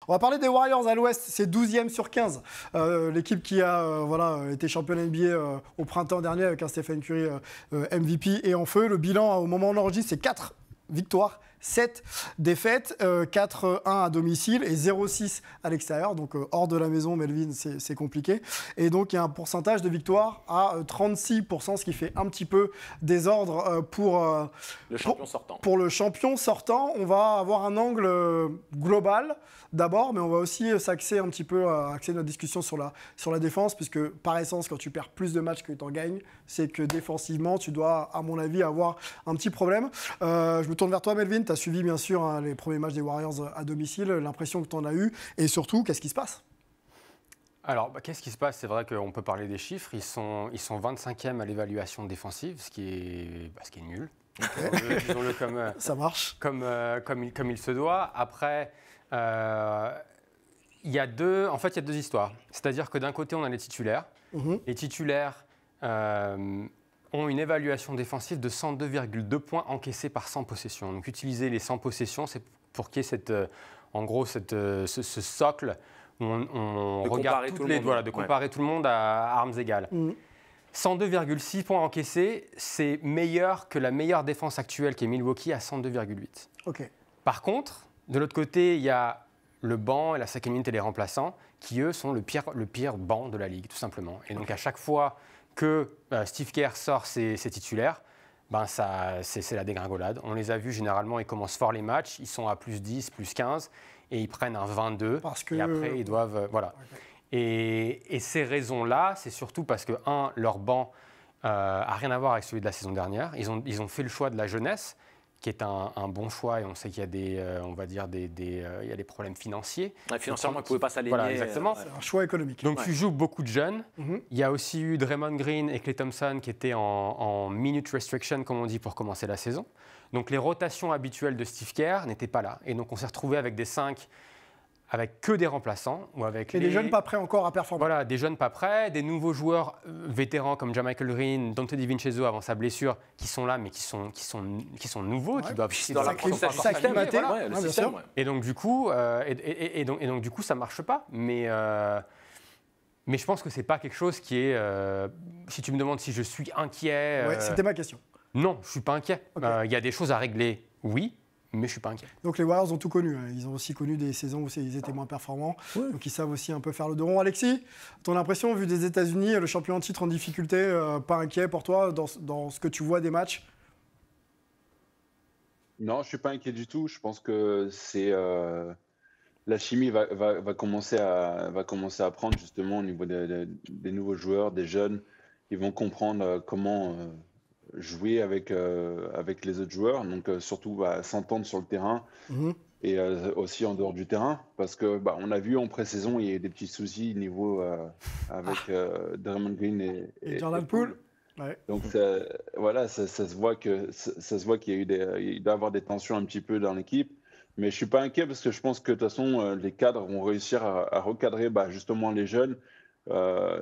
On va parler des Warriors à l'Ouest, c'est 12e sur 15. L'équipe qui a été championne NBA au printemps dernier avec un Stephen Curry MVP et en feu. Le bilan au moment où on enregistre, c'est 4 victoires, 7 défaites, 4-1 à domicile et 0-6 à l'extérieur. Donc hors de la maison, Melvin, c'est compliqué. Et donc il y a un pourcentage de victoire à 36%, ce qui fait un petit peu désordre pour le champion sortant. Pour le champion sortant, on va avoir un angle global d'abord, mais on va aussi s'axer un petit peu, axer notre discussion sur la défense, puisque par essence, quand tu perds plus de matchs que tu en gagnes, c'est que défensivement, tu dois, à mon avis, avoir un petit problème. Je me tourne vers toi, Melvin. Tu as suivi, bien sûr, les premiers matchs des Warriors à domicile, l'impression que tu en as eu, et surtout, qu'est-ce qui se passe ? Alors, qu'est-ce qui se passe? C'est vrai qu'on peut parler des chiffres. Ils sont 25e à l'évaluation défensive, ce qui est nul. Okay. Disons-le comme, ça marche. Comme il se doit. Après, il y a deux histoires. C'est-à-dire que d'un côté, on a les titulaires. Les titulaires ont une évaluation défensive de 102,2 points encaissés par 100 possessions. Donc, utiliser les 100 possessions, c'est pour qu'il y ait ce socle où on regarde comparer tout le monde à armes égales. 102,6 points encaissés, c'est meilleur que la meilleure défense actuelle qui est Milwaukee à 102,8. Okay. Par contre, de l'autre côté, il y a le banc et la second unit et les remplaçants qui, eux, sont le pire banc de la Ligue, tout simplement. Et donc, à chaque fois que Steve Kerr sort ses titulaires, c'est la dégringolade. On les a vus, généralement, ils commencent fort les matchs, ils sont à plus 10, plus 15, et ils prennent un 22, et après, ils doivent... voilà. Okay. Et ces raisons-là, c'est surtout parce que, leur banc n'a rien à voir avec celui de la saison dernière. Ils ont fait le choix de la jeunesse, qui est un bon choix, et on sait qu'il y a il y a des problèmes financiers. Ouais, financièrement, ils ne pouvaient pas s'aligner. Voilà, exactement. C'est un choix économique. Donc, tu joues beaucoup de jeunes. Il y a aussi eu Draymond Green et Klay Thompson qui étaient en minute restriction, comme on dit, pour commencer la saison. Donc, les rotations habituelles de Steve Kerr n'étaient pas là. Et donc, on s'est retrouvé avec des 5 avec que des remplaçants. Ou avec des jeunes pas prêts encore à performer. Voilà, des jeunes pas prêts, des nouveaux joueurs vétérans comme JaMychal Green, Dante DiVincenzo avant sa blessure, qui sont là, mais qui sont nouveaux, qui doivent s'acclimater. Et donc, du coup, ça ne marche pas. Mais je pense que ce n'est pas quelque chose qui est... si tu me demandes si je suis inquiet... c'était ma question. Non, je ne suis pas inquiet. Il y a des choses à régler, oui. Mais je ne suis pas inquiet. Donc les Warriors ont tout connu. Ils ont aussi connu des saisons où ils étaient moins performants. Ouais. Donc ils savent aussi un peu faire le dos rond. Alexis, ton impression, vu des États-Unis, le champion en titre en difficulté, pas inquiet pour toi dans ce que tu vois des matchs? Non, je ne suis pas inquiet du tout. Je pense que la chimie va commencer à prendre justement au niveau des nouveaux joueurs, des jeunes. Ils vont comprendre comment... jouer avec les autres joueurs, donc surtout s'entendre sur le terrain et aussi en dehors du terrain, parce que on a vu en pré-saison, il y a eu des petits soucis niveau avec Draymond Green et Jordan Poole. Ouais. Donc ça se voit qu'il il doit y avoir des tensions un petit peu dans l'équipe, mais je suis pas inquiet parce que je pense que de toute façon les cadres vont réussir à recadrer justement les jeunes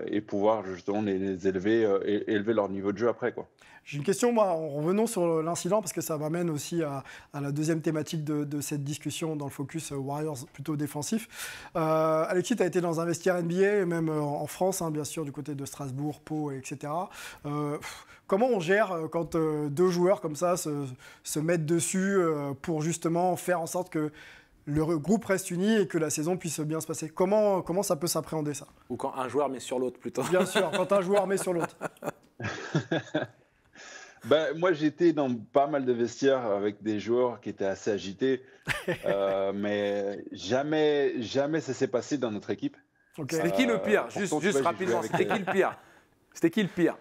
et pouvoir justement les élever et élever leur niveau de jeu après, quoi. J'ai une question, moi, en revenant sur l'incident, parce que ça m'amène aussi à la deuxième thématique de cette discussion dans le focus Warriors plutôt défensif. Alexis, tu as été dans un vestiaire NBA, même en France, bien sûr, du côté de Strasbourg, Pau, etc. Comment on gère quand deux joueurs comme ça se mettent dessus pour justement faire en sorte que le groupe reste uni et que la saison puisse bien se passer? Comment ça peut s'appréhender, ça? Ou quand un joueur met sur l'autre, plutôt. Bien sûr, quand un joueur met sur l'autre. Moi, j'étais dans pas mal de vestiaires avec des joueurs qui étaient assez agités, mais jamais ça s'est passé dans notre équipe. Okay. C'était qui le pire? Juste rapidement, c'était qui le pire? C'était qui le pire?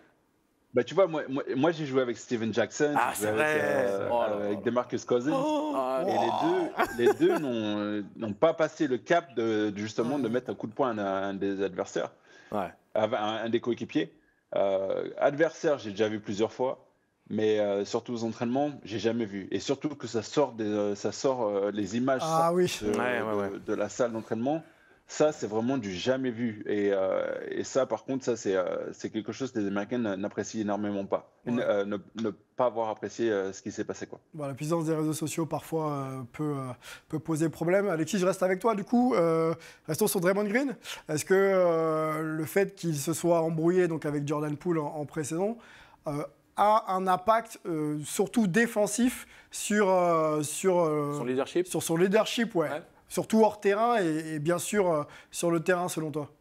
Tu vois, moi j'ai joué avec Steven Jackson, avec DeMarcus Cousins, et les deux n'ont pas passé le cap justement de mettre un coup de poing à un des adversaires, un des coéquipiers. Adversaire, j'ai déjà vu plusieurs fois, mais surtout aux entraînements, j'ai jamais vu. Et surtout que ça sort les images de la salle d'entraînement. Ça, c'est vraiment du jamais vu. Et ça, par contre, ça, c'est quelque chose que les Américains n'apprécient énormément pas. Ouais. Ne pas avoir apprécié ce qui s'est passé, quoi. Bon, la puissance des réseaux sociaux, parfois, peut poser problème. Alexis, je reste avec toi, du coup. Restons sur Draymond Green. Est-ce que le fait qu'il se soit embrouillé donc, avec Jordan Poole en pré-saison a un impact surtout défensif sur Son leadership. Sur son leadership, ouais. Surtout hors terrain et bien sûr sur le terrain, selon toi?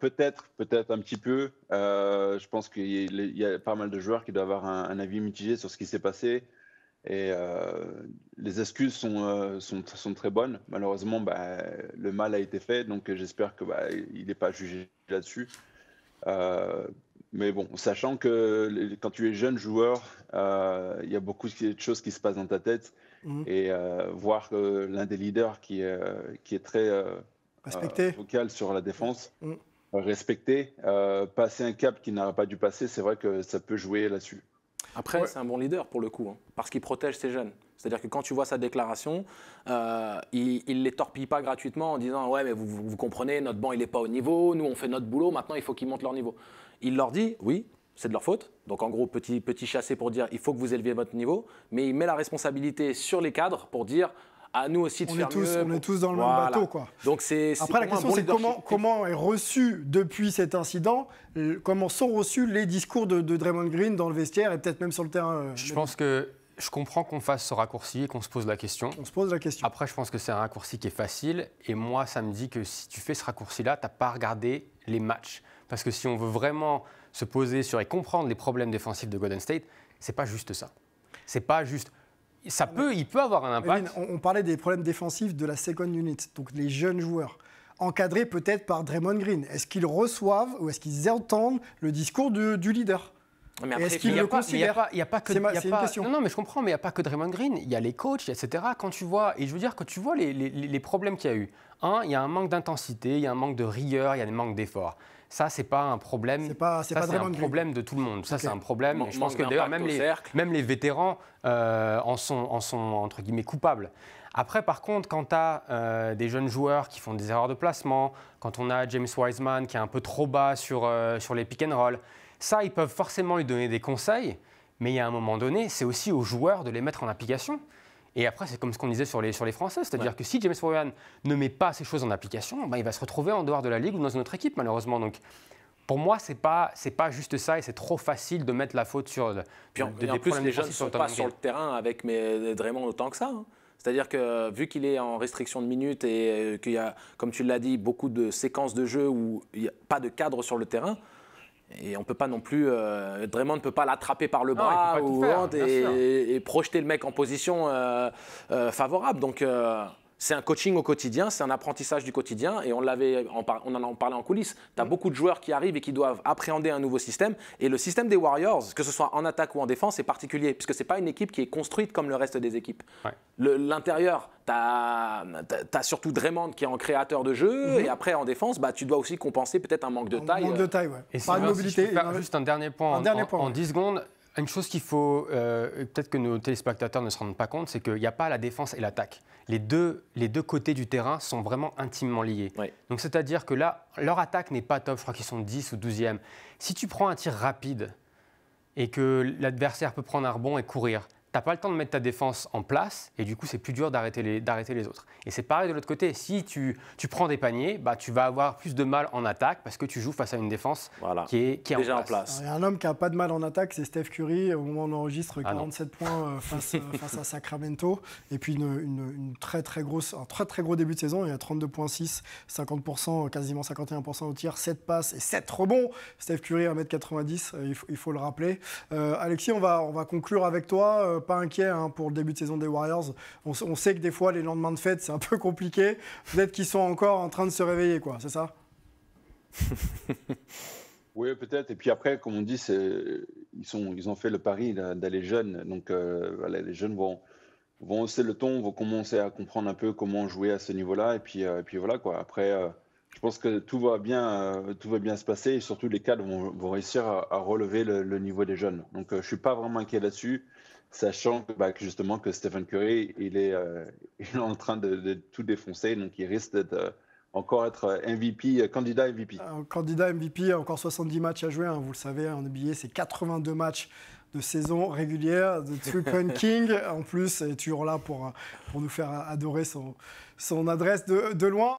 Peut-être un petit peu. Je pense qu'il y a pas mal de joueurs qui doivent avoir un avis mitigé sur ce qui s'est passé. Et les excuses sont très bonnes. Malheureusement, le mal a été fait, donc j'espère qu'il n'est pas jugé là-dessus. Mais bon, sachant que quand tu es jeune joueur, il y a beaucoup de choses qui se passent dans ta tête. Et voir l'un des leaders qui est très vocal sur la défense, respecté, passer un cap qui n'aurait pas dû passer, c'est vrai que ça peut jouer là-dessus. Après, c'est un bon leader pour le coup, hein, parce qu'il protège ses jeunes. C'est-à-dire que quand tu vois sa déclaration, il ne les torpille pas gratuitement en disant « Ouais, mais vous comprenez, notre banc, il n'est pas au niveau, nous, on fait notre boulot, maintenant, il faut qu'ils montent leur niveau. » Il leur dit « Oui, c'est de leur faute. » Donc, en gros, petit chassé pour dire « Il faut que vous éleviez votre niveau. » Mais il met la responsabilité sur les cadres pour dire « À nous aussi de faire mieux. » On est tous dans le même bateau, quoi. Donc, après, la question, c'est comment est reçu depuis cet incident, comment sont reçus les discours de Draymond Green dans le vestiaire et peut-être même sur le terrain. Je pense que je comprends qu'on fasse ce raccourci et qu'on se pose la question. On se pose la question. Après, je pense que c'est un raccourci qui est facile. Et moi, ça me dit que si tu fais ce raccourci-là, tu n'as pas regardé les matchs. Parce que si on veut vraiment se poser sur et comprendre les problèmes défensifs de Golden State, c'est pas juste ça. C'est pas juste. Il peut avoir un impact. On parlait des problèmes défensifs de la second unit, donc les jeunes joueurs, encadrés peut-être par Draymond Green. Est-ce qu'ils reçoivent ou est-ce qu'ils entendent le discours du leader? Est-ce qu'ils le considèrent? Il n'y a pas que. C'est une question. Non, mais je comprends, mais il n'y a pas que Draymond Green. Il y a les coachs, etc. Quand tu vois, et je veux dire, quand tu vois les problèmes qu'il y a eu, il y a un manque d'intensité, il y a un manque de rigueur, il y a un manque d'effort. Ça, c'est pas un problème. C'est un problème de tout le monde. Ça, c'est un problème. Et je pense que d'ailleurs, même les vétérans en sont entre guillemets coupables. Après, par contre, quand tu as des jeunes joueurs qui font des erreurs de placement, quand on a James Wiseman qui est un peu trop bas sur les pick and roll, ça, ils peuvent forcément lui donner des conseils. Mais il y a un moment donné, c'est aussi aux joueurs de les mettre en application. Et après, c'est comme ce qu'on disait sur les Français, c'est-à-dire que si James Wiseman ne met pas ces choses en application, il va se retrouver en dehors de la ligue ou dans une autre équipe, malheureusement. Donc, pour moi, c'est pas juste ça, et c'est trop facile de mettre la faute sur des problèmes. Les jeunes ne sont pas sur le terrain avec Draymond autant que ça. Hein. C'est-à-dire que vu qu'il est en restriction de minutes et qu'il y a, comme tu l'as dit, beaucoup de séquences de jeu où il n'y a pas de cadre sur le terrain. Et on ne peut pas non plus, Draymond ne peut pas l'attraper par le bras et projeter le mec en position favorable. Donc c'est un coaching au quotidien, c'est un apprentissage du quotidien et on en parlait en coulisses. Tu as beaucoup de joueurs qui arrivent et qui doivent appréhender un nouveau système. Et le système des Warriors, que ce soit en attaque ou en défense, est particulier puisque ce n'est pas une équipe qui est construite comme le reste des équipes. Ouais. L'intérieur, tu as surtout Draymond qui est en créateur de jeu et après en défense, tu dois aussi compenser peut-être un manque de taille. Un manque de taille, ouais. Et pas de mobilité. Juste un dernier point en 10 secondes. Une chose qu'il faut, peut-être que nos téléspectateurs ne se rendent pas compte, c'est qu'il n'y a pas la défense et l'attaque. Les deux côtés du terrain sont vraiment intimement liés. Oui. Donc c'est-à-dire que là, leur attaque n'est pas top, je crois qu'ils sont 10 ou 12e. Si tu prends un tir rapide et que l'adversaire peut prendre un rebond et courir, tu n'as pas le temps de mettre ta défense en place et du coup, c'est plus dur d'arrêter les autres. Et c'est pareil de l'autre côté. Si tu prends des paniers, tu vas avoir plus de mal en attaque parce que tu joues face à une défense qui est déjà en place. Il y a un homme qui n'a pas de mal en attaque, c'est Steph Curry. Au moment où on enregistre, 47 points face à Sacramento. Et puis un très très gros début de saison. Il y a 32,6, 50%, quasiment 51% au tir, 7 passes et 7 rebonds. Steph Curry, 1m90, il faut le rappeler. Alexis, on va conclure avec toi. Pas inquiet pour le début de saison des Warriors. On sait que des fois, les lendemains de fête, c'est un peu compliqué. Peut-être qu'ils sont encore en train de se réveiller, quoi. C'est ça? Oui, peut-être. Et puis après, comme on dit, ils ont fait le pari d'aller jeunes. Donc, les jeunes vont hausser le ton, vont commencer à comprendre un peu comment jouer à ce niveau-là. Et puis voilà, quoi. Après, je pense que tout va bien se passer. Et surtout, les cadres vont réussir à relever le niveau des jeunes. Donc, je ne suis pas vraiment inquiet là-dessus. sachant que justement que Stephen Curry, il est en train de tout défoncer, donc il risque d'être encore être MVP, candidat MVP. Candidat MVP, encore 70 matchs à jouer, hein, vous le savez, en NBA, c'est 82 matchs de saison régulière, de three-point king. En plus, est toujours là pour nous faire adorer son adresse de loin.